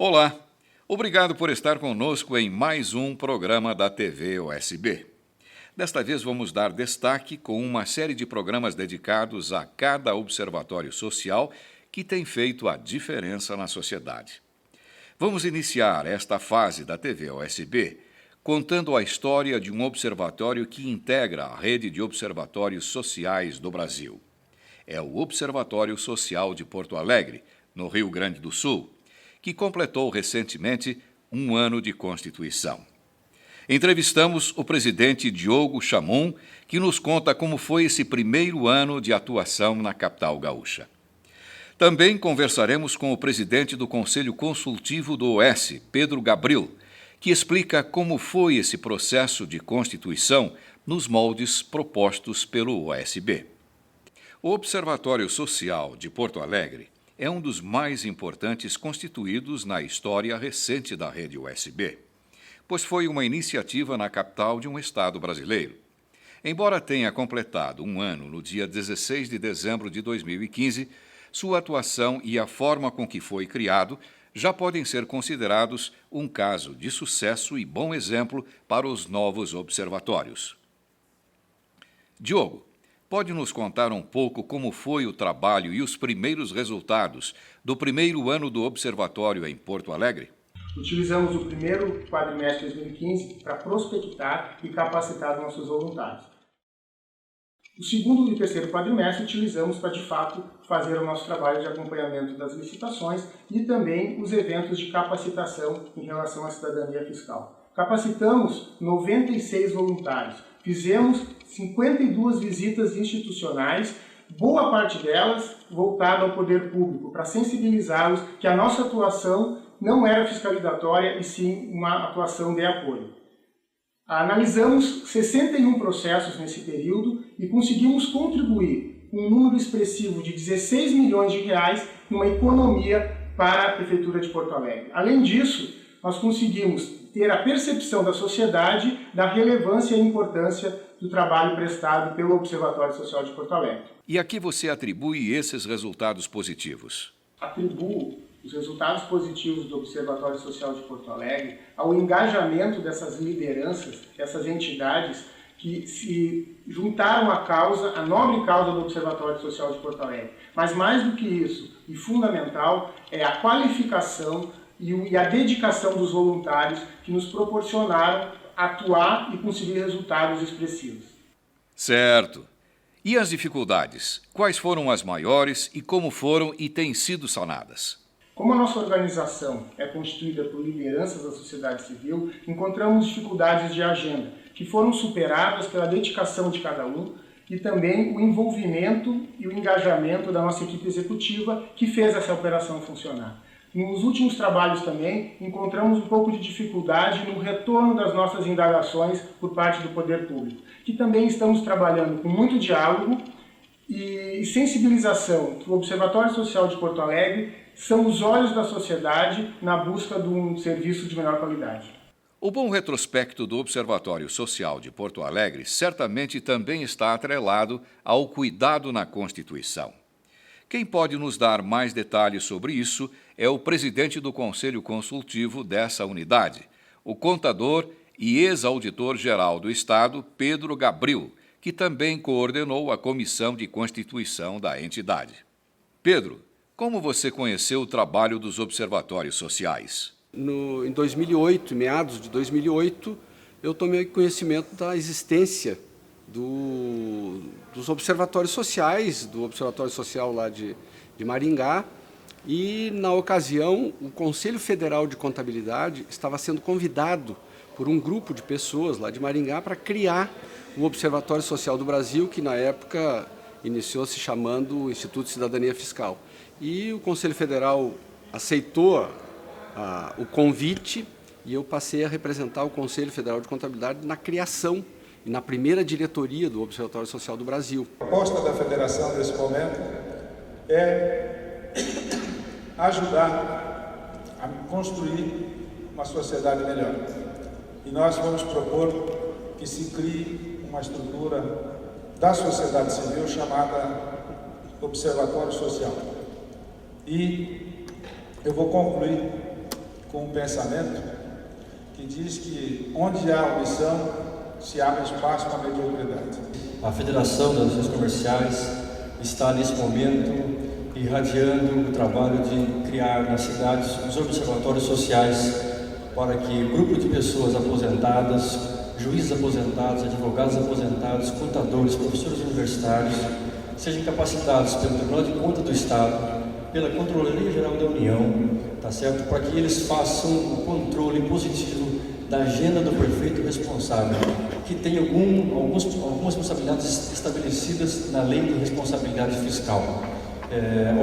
Olá, obrigado por estar conosco em mais um programa da TV OSB. Desta vez vamos dar destaque com uma série de programas dedicados a cada observatório social que tem feito a diferença na sociedade. Vamos iniciar esta fase da TV OSB contando a história de um observatório que integra a rede de observatórios sociais do Brasil. É o Observatório Social de Porto Alegre, no Rio Grande do Sul, que completou recentemente um ano de constituição. Entrevistamos o presidente Diogo Chamum, que nos conta como foi esse primeiro ano de atuação na capital gaúcha. Também conversaremos com o presidente do Conselho Consultivo do OS, Pedro Gabril, que explica como foi esse processo de constituição nos moldes propostos pelo OSB. O Observatório Social de Porto Alegre é um dos mais importantes constituídos na história recente da rede OSB, pois foi uma iniciativa na capital de um estado brasileiro. Embora tenha completado um ano no dia 16 de dezembro de 2015, sua atuação e a forma com que foi criado já podem ser considerados um caso de sucesso e bom exemplo para os novos observatórios. Diogo, pode nos contar um pouco como foi o trabalho e os primeiros resultados do primeiro ano do Observatório em Porto Alegre? Utilizamos o primeiro quadrimestre de 2015 para prospectar e capacitar nossos voluntários. O segundo e terceiro quadrimestre utilizamos para, de fato, fazer o nosso trabalho de acompanhamento das licitações e também os eventos de capacitação em relação à cidadania fiscal. Capacitamos 96 voluntários, fizemos 52 visitas institucionais, boa parte delas voltada ao poder público, para sensibilizá-los que a nossa atuação não era fiscalizatória e sim uma atuação de apoio. Analisamos 61 processos nesse período e conseguimos contribuir com um número expressivo de 16 milhões de reais numa economia para a Prefeitura de Porto Alegre. Além disso, nós conseguimos ter a percepção da sociedade da relevância e importância do trabalho prestado pelo Observatório Social de Porto Alegre. E a que você atribui esses resultados positivos? Atribuo os resultados positivos do Observatório Social de Porto Alegre ao engajamento dessas lideranças, dessas entidades que se juntaram à causa, à nobre causa do Observatório Social de Porto Alegre. Mas mais do que isso, e fundamental, é a qualificação e a dedicação dos voluntários que nos proporcionaram atuar e conseguir resultados expressivos. Certo. E as dificuldades? Quais foram as maiores e como foram e têm sido sanadas? Como a nossa organização é constituída por lideranças da sociedade civil, encontramos dificuldades de agenda, que foram superadas pela dedicação de cada um e também o envolvimento e o engajamento da nossa equipe executiva que fez essa operação funcionar. Nos últimos trabalhos também encontramos um pouco de dificuldade no retorno das nossas indagações por parte do poder público, que também estamos trabalhando com muito diálogo e sensibilização, que o Observatório Social de Porto Alegre são os olhos da sociedade na busca de um serviço de melhor qualidade. O bom retrospecto do Observatório Social de Porto Alegre certamente também está atrelado ao cuidado na Constituição. Quem pode nos dar mais detalhes sobre isso é o presidente do Conselho Consultivo dessa unidade, o contador e ex-auditor-geral do Estado, Pedro Gabril, que também coordenou a Comissão de Constituição da entidade. Pedro, como você conheceu o trabalho dos observatórios sociais? Em 2008, meados de 2008, eu tomei conhecimento da existência dos observatórios sociais, do Observatório Social lá de Maringá, e, na ocasião, o Conselho Federal de Contabilidade estava sendo convidado por um grupo de pessoas lá de Maringá para criar o Observatório Social do Brasil, que na época iniciou se chamando Instituto de Cidadania Fiscal. E o Conselho Federal aceitou o convite e eu passei a representar o Conselho Federal de Contabilidade na criação e na primeira diretoria do Observatório Social do Brasil. A proposta da Federação nesse momento é ajudar a construir uma sociedade melhor. E nós vamos propor que se crie uma estrutura da sociedade civil chamada Observatório Social. E eu vou concluir com um pensamento que diz que onde há ambição se abre espaço para a mediocridade. A Federação das Associações Comerciais está nesse momento irradiando o trabalho de criar nas cidades os observatórios sociais para que grupo de pessoas aposentadas, juízes aposentados, advogados aposentados, contadores, professores universitários sejam capacitados pelo Tribunal de Contas do Estado, pela Controladoria Geral da União, tá certo? Para que eles façam o controle positivo da agenda do prefeito responsável, que tem algumas responsabilidades estabelecidas na lei de responsabilidade fiscal.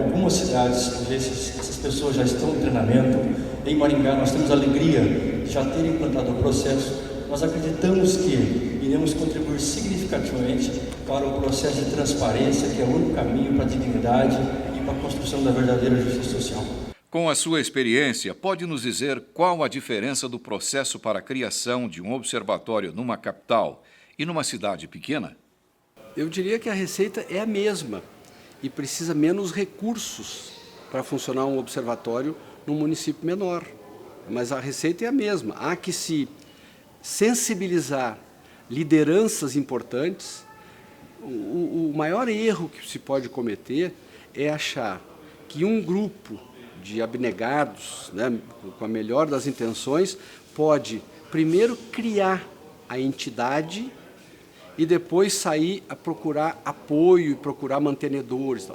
Algumas cidades, essas pessoas já estão em treinamento. Em Maringá, nós temos a alegria de já ter implantado o processo. Nós acreditamos que iremos contribuir significativamente para o processo de transparência, que é o único caminho para a dignidade e para a construção da verdadeira justiça social. Com a sua experiência, pode nos dizer qual a diferença do processo para a criação de um observatório numa capital e numa cidade pequena? Eu diria que a receita é a mesma e precisa menos recursos para funcionar um observatório num município menor. Mas a receita é a mesma. Há que se sensibilizar lideranças importantes. O maior erro que se pode cometer é achar que um grupo de abnegados, né, com a melhor das intenções, pode primeiro criar a entidade e depois sair a procurar apoio e procurar mantenedores.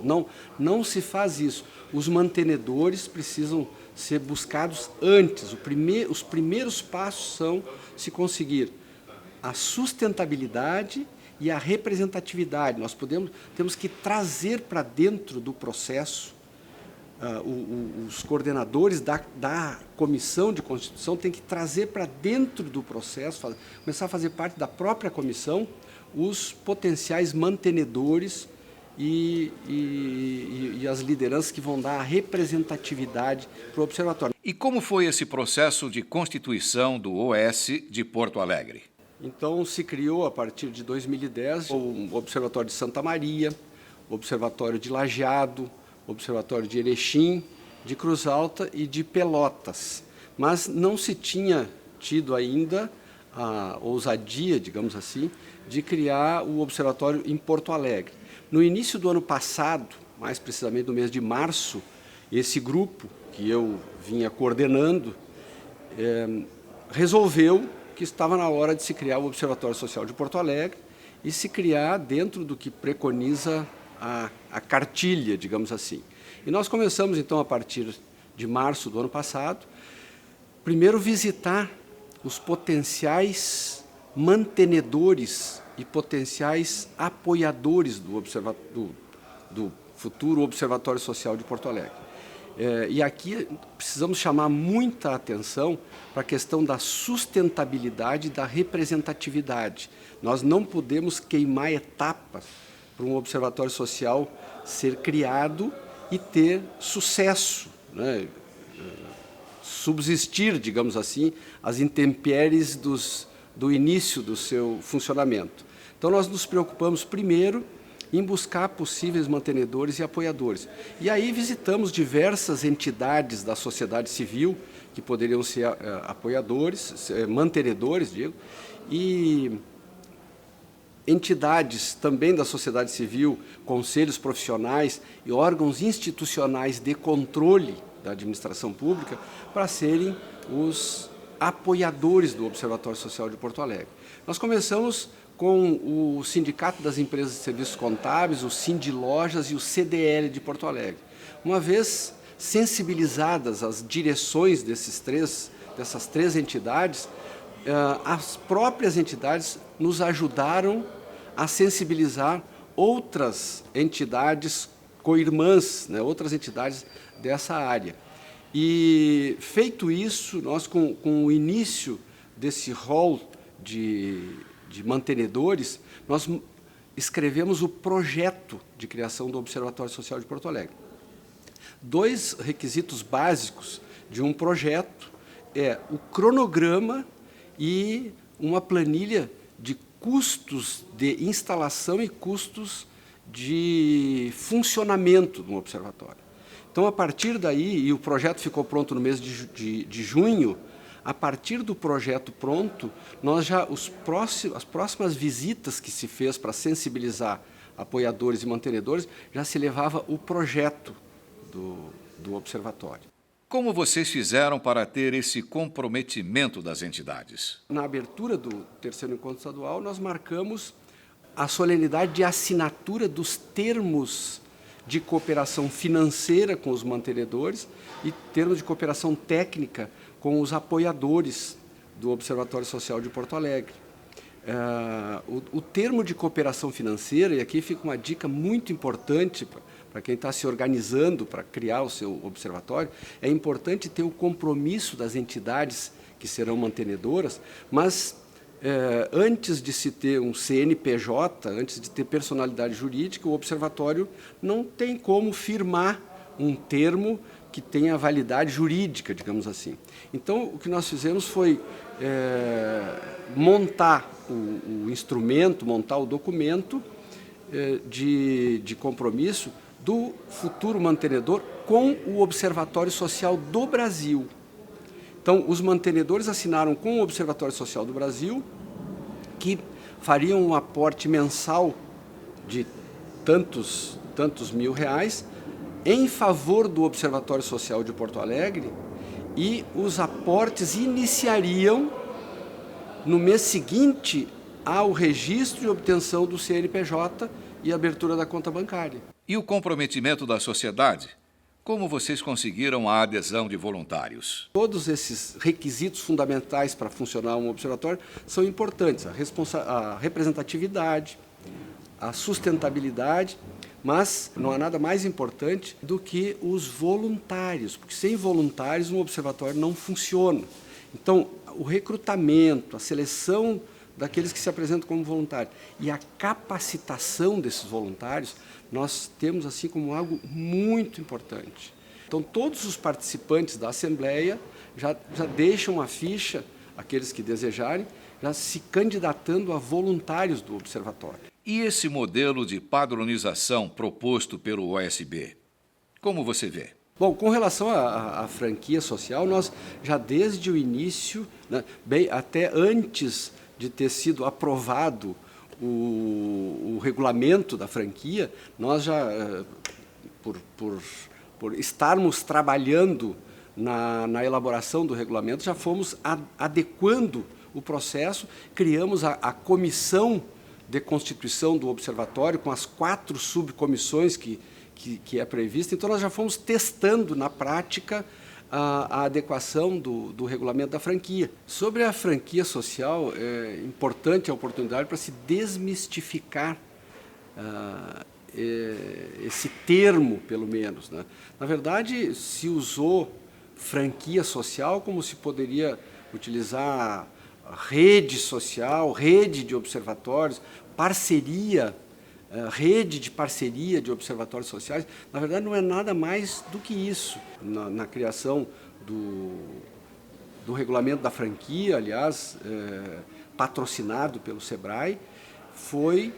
Não se faz isso. Os mantenedores precisam ser buscados antes. Os primeiros passos são se conseguir a sustentabilidade e a representatividade. Nós temos que trazer para dentro do processo. Os coordenadores da Comissão de Constituição têm que trazer para dentro do processo, começar a fazer parte da própria comissão, os potenciais mantenedores e as lideranças que vão dar a representatividade para o observatório. E como foi esse processo de constituição do OS de Porto Alegre? Então, se criou, a partir de 2010, o Observatório de Santa Maria, o Observatório de Lajeado, Observatório de Erechim, de Cruz Alta e de Pelotas. Mas não se tinha tido ainda a ousadia, digamos assim, de criar o observatório em Porto Alegre. No início do ano passado, mais precisamente no mês de março, esse grupo, que eu vinha coordenando, resolveu que estava na hora de se criar o Observatório Social de Porto Alegre e se criar dentro do que preconiza a cartilha, digamos assim. E nós começamos, então, a partir de março do ano passado, primeiro visitar os potenciais mantenedores e potenciais apoiadores do futuro Observatório Social de Porto Alegre. E aqui precisamos chamar muita atenção para a questão da sustentabilidade e da representatividade. Nós não podemos queimar etapas para um observatório social ser criado e ter sucesso, né? Subsistir, digamos assim, as intempéries do início do seu funcionamento. Então, nós nos preocupamos primeiro em buscar possíveis mantenedores e apoiadores. E aí visitamos diversas entidades da sociedade civil, que poderiam ser apoiadores, mantenedores, digo, e entidades também da sociedade civil, conselhos profissionais e órgãos institucionais de controle da administração pública para serem os apoiadores do Observatório Social de Porto Alegre. Nós começamos com o Sindicato das Empresas de Serviços Contábeis, o Sindilojas e o CDL de Porto Alegre. Uma vez sensibilizadas as direções dessas três entidades, as próprias entidades nos ajudaram a sensibilizar outras entidades co-irmãs, né, outras entidades dessa área. E, feito isso, nós, com o início desse rol de mantenedores, nós escrevemos o projeto de criação do Observatório Social de Porto Alegre. 2 requisitos básicos de um projeto é o cronograma e uma planilha de custos de instalação e custos de funcionamento do observatório. Então, a partir daí, e o projeto ficou pronto no mês de junho, a partir do projeto pronto, nós já, as próximas visitas que se fez para sensibilizar apoiadores e mantenedores, já se levava o projeto do observatório. Como vocês fizeram para ter esse comprometimento das entidades? Na abertura do terceiro encontro estadual, nós marcamos a solenidade de assinatura dos termos de cooperação financeira com os mantenedores e termos de cooperação técnica com os apoiadores do Observatório Social de Porto Alegre. O termo de cooperação financeira, e aqui fica uma dica muito importante para quem está se organizando para criar o seu observatório, é importante ter o compromisso das entidades que serão mantenedoras, mas antes de se ter um CNPJ, antes de ter personalidade jurídica, o observatório não tem como firmar um termo que tenha validade jurídica, digamos assim. Então, o que nós fizemos foi montar o instrumento, montar o documento de compromisso do futuro mantenedor com o Observatório Social do Brasil. Então, os mantenedores assinaram com o Observatório Social do Brasil que fariam um aporte mensal de tantos mil reais em favor do Observatório Social de Porto Alegre, e os aportes iniciariam no mês seguinte ao registro e obtenção do CNPJ e abertura da conta bancária. E o comprometimento da sociedade? Como vocês conseguiram a adesão de voluntários? Todos esses requisitos fundamentais para funcionar um observatório são importantes. A representatividade, a sustentabilidade, mas não há nada mais importante do que os voluntários, porque sem voluntários um observatório não funciona. Então, o recrutamento, a seleção daqueles que se apresentam como voluntários e a capacitação desses voluntários, nós temos assim como algo muito importante. Então, todos os participantes da Assembleia já deixam a ficha, aqueles que desejarem, já se candidatando a voluntários do Observatório. E esse modelo de padronização proposto pelo OSB, como você vê? Bom, com relação à franquia social, nós já desde o início, né, bem até antes de ter sido aprovado o regulamento da franquia, nós já, por estarmos trabalhando na elaboração do regulamento, já fomos adequando o processo, criamos a comissão de constituição do observatório, com as 4 subcomissões que é prevista. Então, nós já fomos testando na prática a adequação do regulamento da franquia. Sobre a franquia social, é importante a oportunidade para se desmistificar esse termo, pelo menos, né? Na verdade, se usou franquia social como se poderia utilizar rede social, rede de observatórios, parceria, rede de parceria de observatórios sociais. Na verdade, não é nada mais do que isso. Na criação do regulamento da franquia, aliás, patrocinado pelo SEBRAE, foi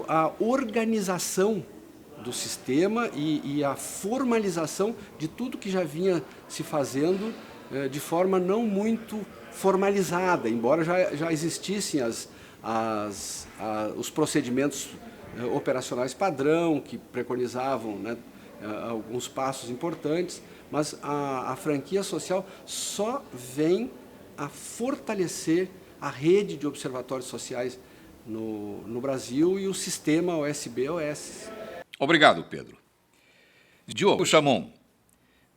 a organização do sistema e a formalização de tudo que já vinha se fazendo de forma não muito formalizada, embora já existissem os procedimentos operacionais padrão, que preconizavam, né, alguns passos importantes, mas a franquia social só vem a fortalecer a rede de observatórios sociais no Brasil e o sistema OSB-OS. Obrigado, Pedro. Diogo Chamon,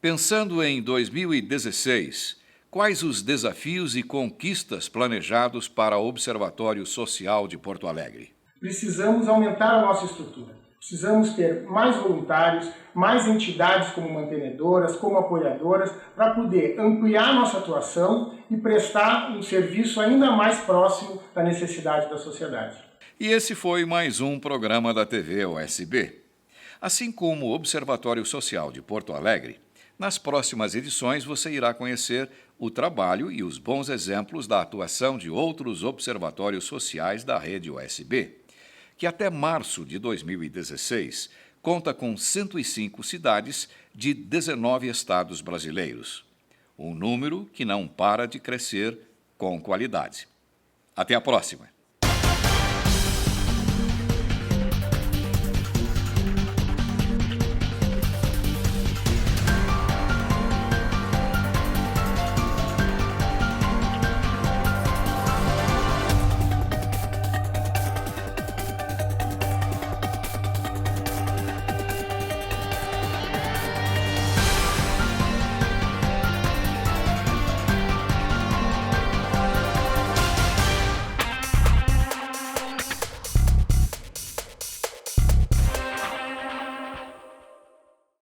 pensando em 2016, quais os desafios e conquistas planejados para o Observatório Social de Porto Alegre? Precisamos aumentar a nossa estrutura. Precisamos ter mais voluntários, mais entidades como mantenedoras, como apoiadoras, para poder ampliar nossa atuação e prestar um serviço ainda mais próximo da necessidade da sociedade. E esse foi mais um programa da TV OSB. Assim como o Observatório Social de Porto Alegre, nas próximas edições você irá conhecer o trabalho e os bons exemplos da atuação de outros observatórios sociais da rede OSB, que até março de 2016 conta com 105 cidades de 19 estados brasileiros. Um número que não para de crescer com qualidade. Até a próxima!